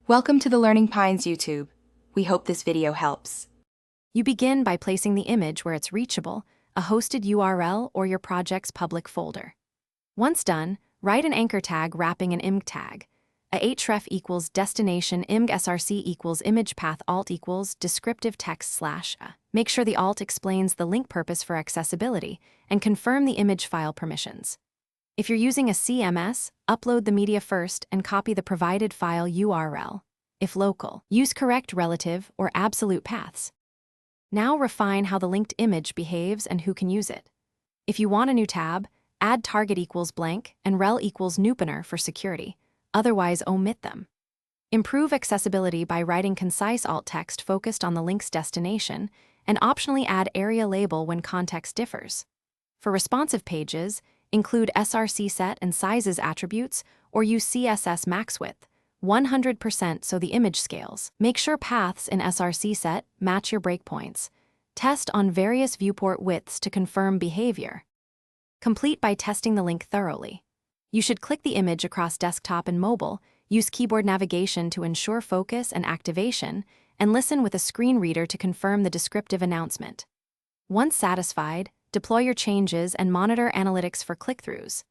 Welcome to the Learning Pines YouTube. We hope this video helps. You begin by placing the image where it's reachable, a hosted URL or your project's public folder. Once done, write an anchor tag wrapping an img tag. A href equals destination img src equals image path alt equals descriptive text /a. Make sure the alt explains the link purpose for accessibility and confirm the image file permissions. If you're using a CMS, upload the media first and copy the provided file URL. If local, use correct relative or absolute paths. Now refine how the linked image behaves and who can use it. If you want a new tab, add target equals blank and rel equals nupener for security, otherwise omit them. Improve accessibility by writing concise alt text focused on the link's destination and optionally add area label when context differs. For responsive pages, include src set and sizes attributes or use CSS max width, 100% so the image scales. Make sure paths in src set match your breakpoints. Test on various viewport widths to confirm behavior. Complete by testing the link thoroughly. You should click the image across desktop and mobile, use keyboard navigation to ensure focus and activation, and listen with a screen reader to confirm the descriptive announcement. Once satisfied, deploy your changes and monitor analytics for click-throughs.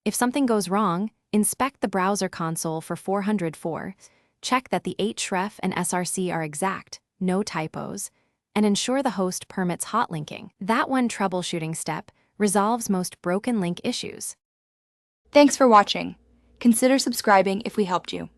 If something goes wrong, inspect the browser console for 404, check that the href and src are exact, no typos, and ensure the host permits hot linking. That one troubleshooting step resolves most broken link issues. Thanks for watching. Consider subscribing if we helped you.